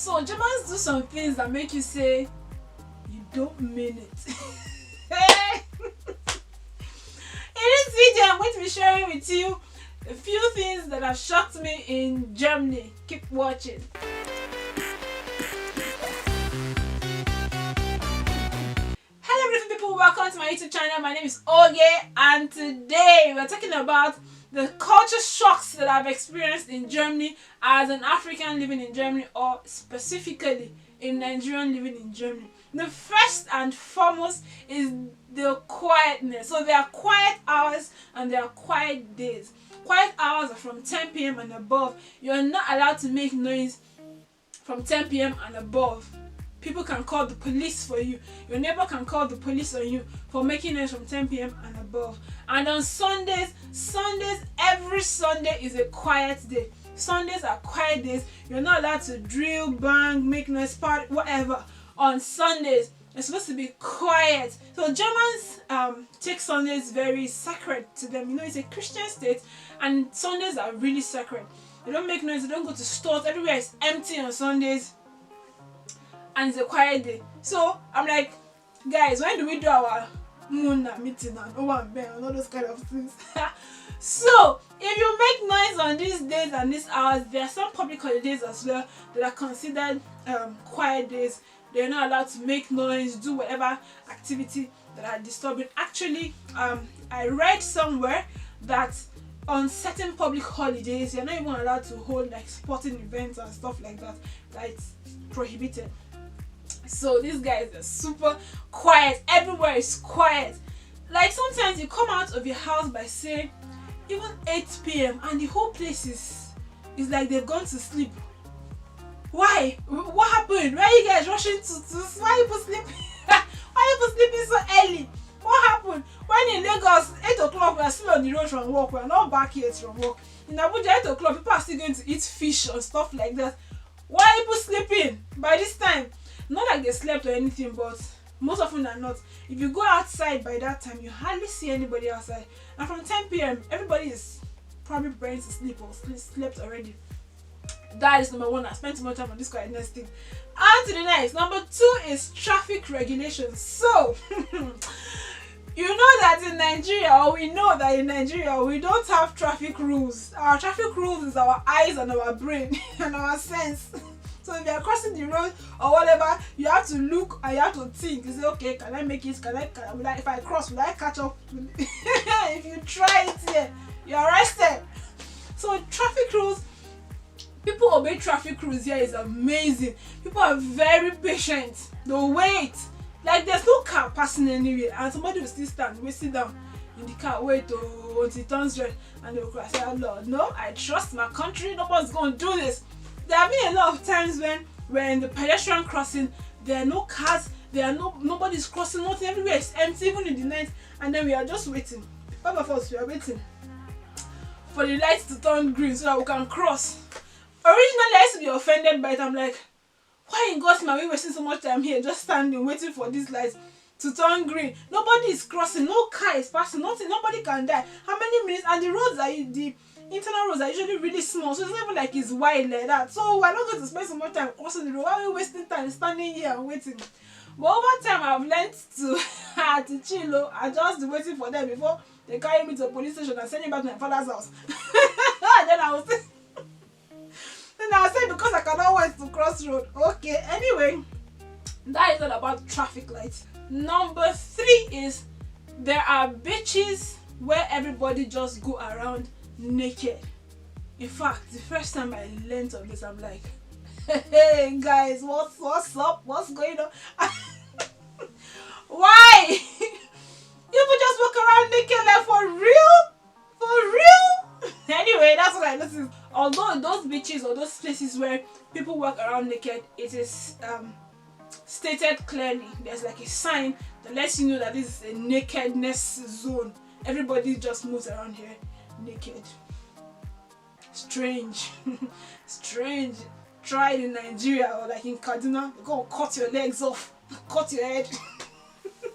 So Germans do some things that make you say, you don't mean it. In this video, I'm going to be sharing with you a few things that have shocked me in Germany. Keep watching. Hello beautiful people, welcome to my YouTube channel. My name is Oge, and today we're talking about the culture shocks that I've experienced in Germany as an African living in Germany, or specifically a Nigerian living in Germany. The first and foremost is the quietness. So there are quiet hours and there are quiet days. Quiet hours are from 10 p.m. and above. You're not allowed to make noise from 10 p.m. and above. People can call the police for you. Your neighbor can call the police on you for making noise from 10 p.m. and above. And on Sundays, every Sunday is a quiet day. Sundays are quiet days. You're not allowed to drill, bang, make noise, party, whatever. On Sundays, it's supposed to be quiet. So Germans take Sundays very sacred to them. You know, it's a Christian state, and Sundays are really sacred. They don't make noise. They don't go to stores. Everywhere is empty on Sundays, and it's a quiet day. So I'm like, guys, when do we do our moon meeting and all those kind of things? So if you make noise on these days and these hours, there are some public holidays as well that are considered quiet days. They're not allowed to make noise, do whatever activity that are disturbing. Actually, I read somewhere that on certain public holidays, you're not even allowed to hold like sporting events and stuff like that. That it's prohibited. So these guys are super quiet. Everywhere is quiet. Like sometimes you come out of your house by say even 8 p.m. and the whole place is like they've gone to sleep. Why? What happened? Why are you guys rushing to why are you sleeping? Why are you sleeping so early? What happened? When in Lagos, 8 o'clock, we are still on the road from work. We are not back yet from work. In Abuja, 8 o'clock, people are still going to eat fish and stuff like that. Why are people sleeping by this time? Not like they slept or anything, but most often than not, if you go outside by that time, you hardly see anybody outside. And from 10 p.m., everybody is probably ready to sleep or slept already. That is number one. I spent too much time on this quietness thing. On to the next. Number 2 is traffic regulations. So you know that in Nigeria, or we know that in Nigeria, we don't have traffic rules. Our traffic rules is our eyes and our brain and our sense. So if you are crossing the road or whatever, you have to look and you have to think. You say, okay, can I make it? If I cross, will I catch up? If you try it here, you're arrested. So traffic rules, people obey traffic rules here is amazing. People are very patient. They'll wait. Like there's no car passing anywhere and somebody will still stand, will sit down in the car, wait until it turns red, and they'll cry, say, oh Lord, no, I trust my country, nobody's going to do this. There have been a lot of times when we're in the pedestrian crossing, there are no cars, nobody's crossing, nothing, everywhere is empty, even in the night, and then we are just waiting. All of us, we are waiting for the lights to turn green so that we can cross. Originally, I used to be offended by it. I'm like, why in God's name are we wasting so much time here just standing, waiting for these lights to turn green? Nobody is crossing, no car is passing, nothing, nobody can die. How many minutes? And the roads are the internal roads are usually really small, so it's not even like it's wide like that. So we're not going to spend so much time crossing the road. Why are we wasting time standing here and waiting? But over time, I've learned to chill and just be waiting for them before they carry me to the police station and send me back to my father's house. Then I will say because I cannot wait to cross road. Okay, anyway, that is all about traffic lights. Number 3 is there are beaches where everybody just go around naked. In fact, the first time I learned of this, I'm like, hey guys, what's up? What's going on? Why? You just walk around naked like for real? For real? Anyway, that's what I noticed. Although those beaches or those places where people walk around naked, it is stated clearly. There's like a sign that lets you know that this is a nakedness zone. Everybody just moves around here naked. Strange. Strange. Try it in Nigeria or like in Kaduna. You're gonna cut your legs off, cut your head.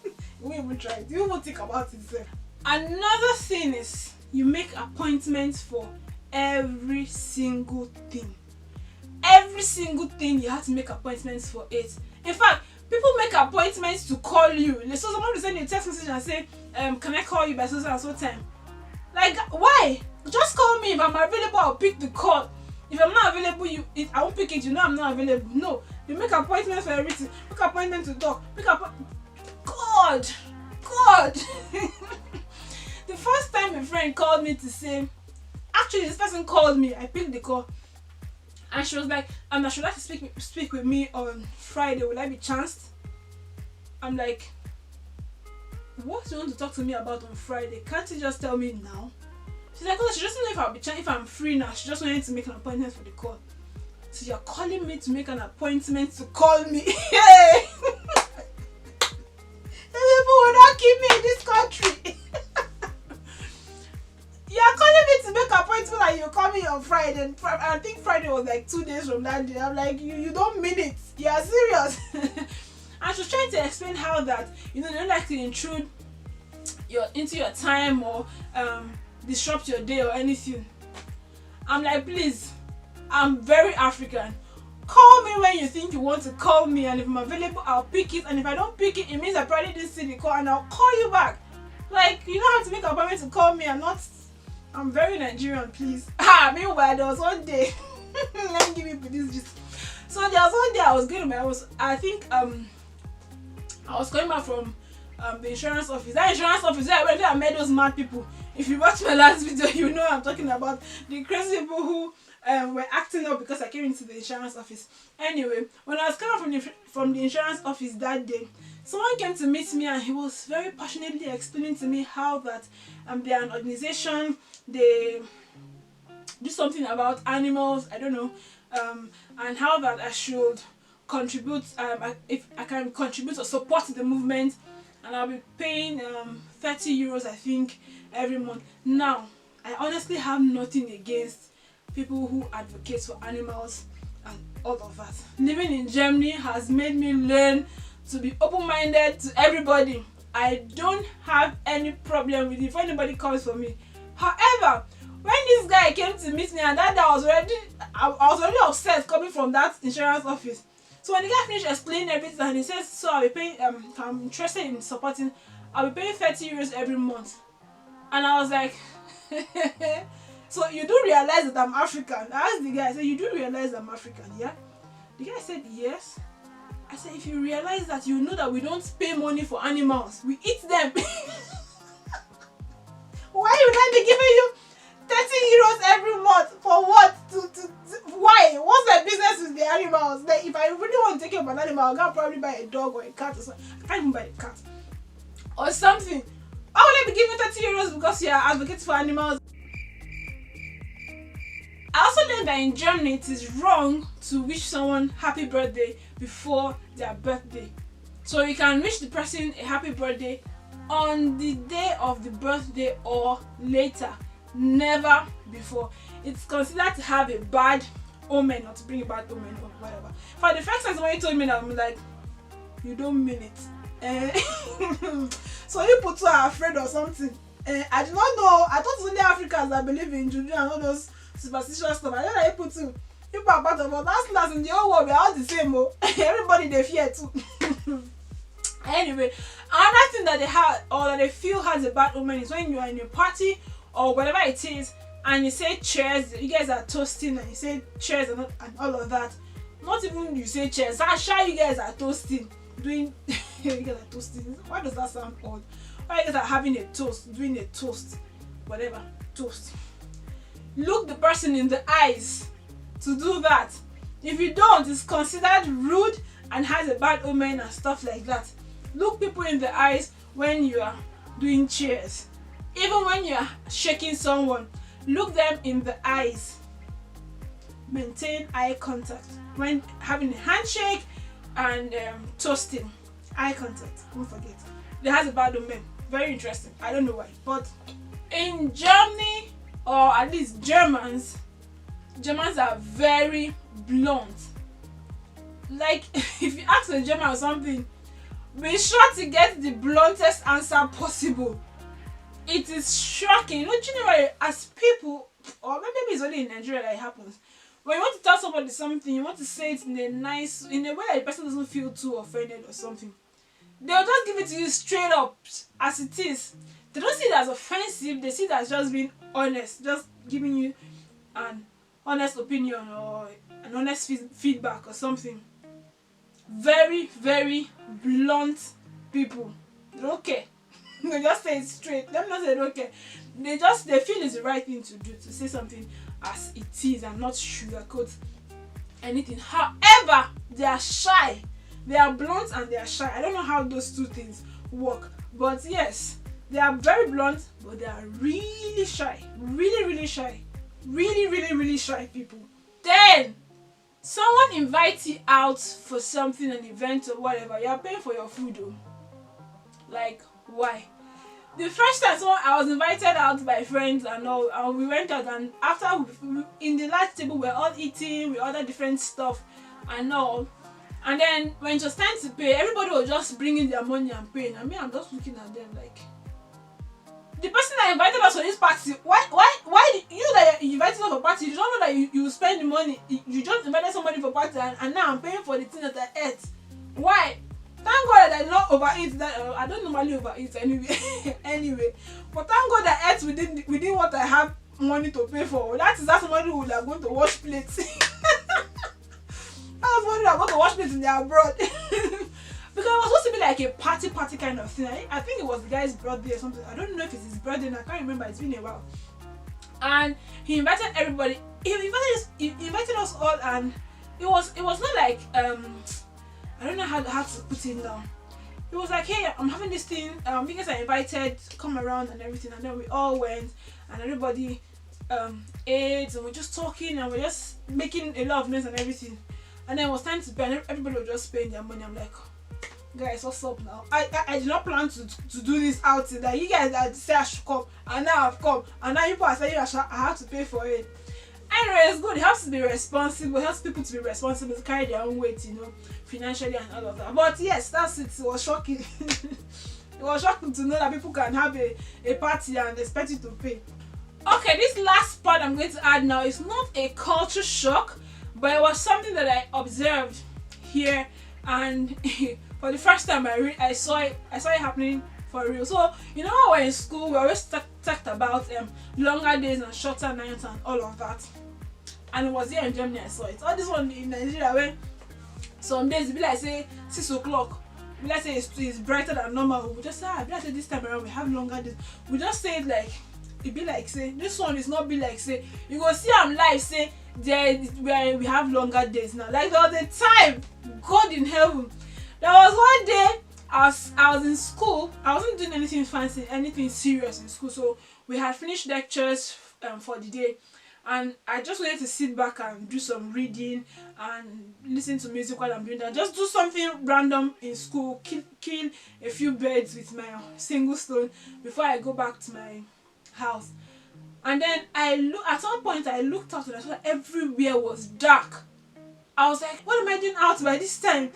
You won't even try it. You won't think about it. Sir. Another thing is you make appointments for every single thing. every single thing you have to make appointments for it. In fact, people make appointments to call you. So someone will send you a text message and say, can I call you by so and so time? Like, why? Just call me. If I'm available, I'll pick the call. If I'm not available, I won't pick it. You know I'm not available. No, you make appointments for everything. Make appointments to talk. God. The first time a friend called me to say, actually this person called me, I picked the call, and she was like, I should like to speak with me on Friday. Will I be chanced? I'm like, what do you want to talk to me about on Friday? Can't you just tell me now? She's like, oh, she doesn't know if I'll be if I'm free now. She just wanted to make an appointment for the call. So you're calling me to make an appointment to call me? Hey! People will not keep me in this country. You're calling me to make an appointment and you call me on Friday. I think Friday was like 2 days from that day. I'm like, you don't mean it. You're serious. And she was trying to explain how that, they don't like to intrude into your time or disrupt your day or anything. I'm like, please, I'm very African. Call me when you think you want to call me, and if I'm available, I'll pick it. And if I don't pick it, it means I probably didn't see the call, and I'll call you back. Like, you don't have to make an appointment to call me. I'm very Nigerian, please. Meanwhile, there was one day. Let me give you this gist. So there was one day I was going to my house. I think I was coming back from the insurance office. That insurance office where I met those mad people. If you watch my last video, you know I'm talking about the crazy people who were acting up because I came into the insurance office. Anyway, when I was coming from the insurance office that day, someone came to meet me and he was very passionately explaining to me how that they are an organization, they do something about animals, I don't know, and how that I should contribute, if I can contribute or support the movement, and I'll be paying 30 euros I think every month. Now, I honestly have nothing against people who advocate for animals and all of that. Living in Germany has made me learn to be open-minded to everybody. I don't have any problem with it if anybody comes for me. However, when this guy came to meet me, and that day I was already upset coming from that insurance office. So when the guy finished explaining everything, and he says, so I'll be paying, if I'm interested in supporting, I'll be paying 30 euros every month. And I was like, so you do realize that I'm African? I asked the guy, I said, you do realize I'm African, yeah? The guy said, yes. I said, if you realize that, you know that we don't pay money for animals. We eat them. Why would I be giving you 30 euros every month? For what? Why? What's my business with the animals? Like, if I really want to take care of an animal, I'll probably buy a dog or a cat or something. I can't even buy a cat. Or something. Why would I be giving 30 euros because you are advocating for animals? I also learned that in Germany it is wrong to wish someone happy birthday before their birthday. So you can wish the person a happy birthday on the day of the birthday or later, never before. It's considered to have a bad omen or to bring a bad omen or whatever. For the first time somebody told me that, I'm like, you don't mean it. So you people too are afraid or something. I did not know. I thought it's only Africans that believe in juju and all those superstitious stuff. I don't know how people too. People are part of us. That's class in the whole world. We are all the same. Oh. Everybody they fear too. Anyway, another thing that they have or that they feel has a bad omen is when you are in a party or whatever it is, and you say cheers. You guys are toasting and you say cheers and all of that. Not even you say cheers. I'm sure you guys are toasting, doing. You guys are toasting. Why does that sound odd? Why you guys are having a toast, doing a toast, whatever toast? Look the person in the eyes to do that. If you don't, it's considered rude and has a bad omen and stuff like that. Look people in the eyes when you are doing cheers. Even when you are shaking someone, look them in the eyes. Maintain eye contact when having a handshake and toasting. Eye contact, don't forget. It has a bad omen. Very interesting. I don't know why, but in Germany, or at least Germans are very blunt. Like, if you ask a German or something, be sure to get the bluntest answer possible. It is shocking. You know, generally, as people, or maybe it's only in Nigeria that it happens, when you want to tell somebody something, you want to say it in a way that the person doesn't feel too offended or something. They'll just give it to you straight up as it is. They don't see it as offensive, they see it as just being honest, just giving you an honest opinion or an honest feedback or something. Very, very blunt people. They don't care. They just say it straight. Let me not say they don't care. They feel it's the right thing to do, to say something as it is and not sugarcoat anything. However, they are shy. They are blunt and they are shy. I don't know how those two things work, but yes, they are very blunt, but they are really shy. Really, really shy. Really, really, really shy people. Then someone invites you out for something, an event or whatever. You are paying for your food though. Like, why? The first time I was invited out by friends and all, and we went out, and after in the last table we were all eating, we ordered different stuff and all. And then when it was time to pay, everybody was just bringing their money and paying. I mean, I'm just looking at them like, the person that invited us for this party, why you that you invited us for party, you don't know that you spend the money, you just invited somebody for party, and now I'm paying for the thing that I ate. Why? Thank God that I don't overeat. That I don't normally overeat anyway. But thank God that I ate within what I have money to pay for. That somebody who would have gone to wash plates. That was somebody who have gone to wash plates in the abroad. Because it was supposed to be like a party kind of thing. I think it was the guy's birthday or something. I don't know if it's his birthday. I can't remember. It's been a while. And he invited everybody. He invited us all, and it was not like I don't know how to put it down. It was like, hey, I'm having this thing. You guys are invited to come around and everything. And then we all went, and everybody ate, and we're just talking, and we're just making a lot of noise and everything. And then it was time to pay, and everybody was just paying their money. I'm like, guys, what's up now? I did not plan to do this outing. That you guys had said I should come, and now I've come, and now you are saying I have to pay for it. Anyway, it's good. It helps to be responsible. It helps people to be responsible, to carry their own weight, financially and all of that. But yes, that's it. It was shocking. It was shocking to know that people can have a party and expect you to pay. Okay, this last part I'm going to add now is not a culture shock, but it was something that I observed here, and for the first time I saw it happening for real. So when we're in school, we always talked about longer days and shorter nights and all of that. And it was here in Germany I saw it. All this one in Nigeria, when some days it be like say 6 o'clock, we like say it's brighter than normal. We just say be like say this time around we have longer days. We just say it like it be like say this one is not be like say you go see I'm live say we have longer days now. Like there was a time, God in heaven, there was one day I was in school. I wasn't doing anything fancy, anything serious in school. So we had finished lectures for the day, and I just wanted to sit back and do some reading and listen to music while I'm doing that. Just do something random in school, kill a few birds with my single stone before I go back to my house. And then at some point I looked out and I saw everywhere was dark. I was like, what am I doing out by this time?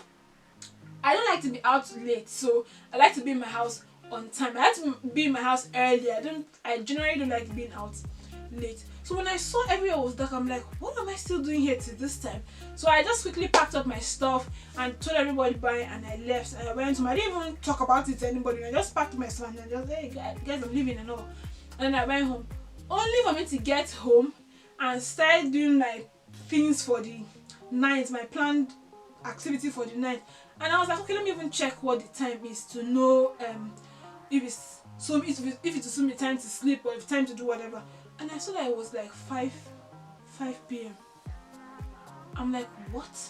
I don't like to be out late, so I like to be in my house on time. I like to be in my house early. I generally don't like being out late. So when I saw everywhere was dark, I'm like, what am I still doing here till this time? So I just quickly packed up my stuff and told everybody bye, and I left. And I went home. I didn't even talk about it to anybody. I just packed my stuff and I just, hey guys, I'm leaving and all. And then I went home. Only for me to get home and start doing my things for the night, my planned activity for the night. And I was like, okay, let me even check what the time is to know if it will suit me time to sleep or if time to do whatever. And I saw that it was like 5 p.m. I'm like, what?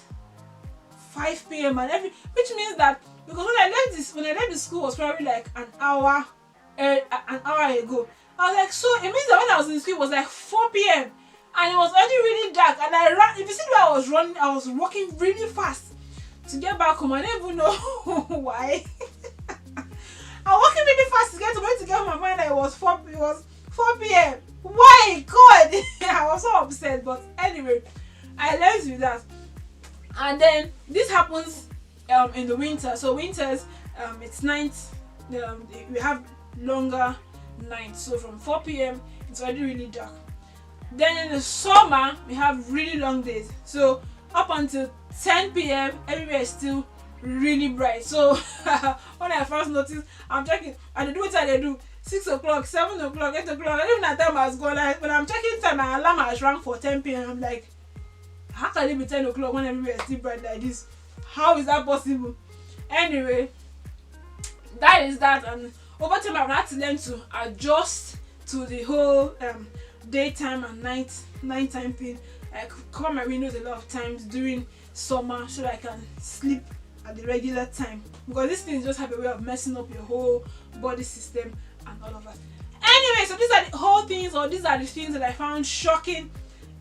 5 p.m. and which means that because when I left the school was probably like an hour ago. I was like, so it means that when I was in school it was like 4 p.m. and it was already really dark, and I ran. If you see where I was running, I was walking really fast to get back home. I don't even know why. I was walking really fast to get home. My mind that it was 4 p.m. Why? God! I was so upset. But anyway, I learned with that. And then this happens in the winter. So winters, it's night. We have longer nights. So from 4 p.m. it's already really dark. Then in the summer we have really long days. So up until 10 p.m. everywhere is still really bright. So when I first noticed, I'm checking, and they do what I do. 6 o'clock, 7 o'clock, 8 o'clock. I don't know that time has gone. When I'm checking time, my alarm has rang for 10 p.m. I'm like, how can it be 10 o'clock when everywhere is still bright like this? How is that possible? Anyway, that is that. And over time, I've had to learn to adjust to the whole daytime and nighttime thing. I cover my windows a lot of times during summer so that I can sleep at the regular time, because these things just have a way of messing up your whole body system and all of that. Anyway, so these are the whole things, or these are the things that I found shocking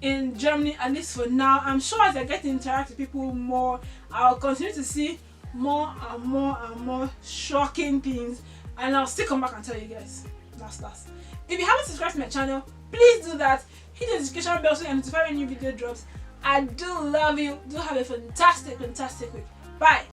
in Germany, at least for now. I'm sure as I get to interact with people more, I'll continue to see more and more and more shocking things, and I'll still come back and tell you guys. That's. If you haven't subscribed to my channel, please do that. Hit the notification bell so you can notify when new video drops. I do love you. Do have a fantastic week. Bye.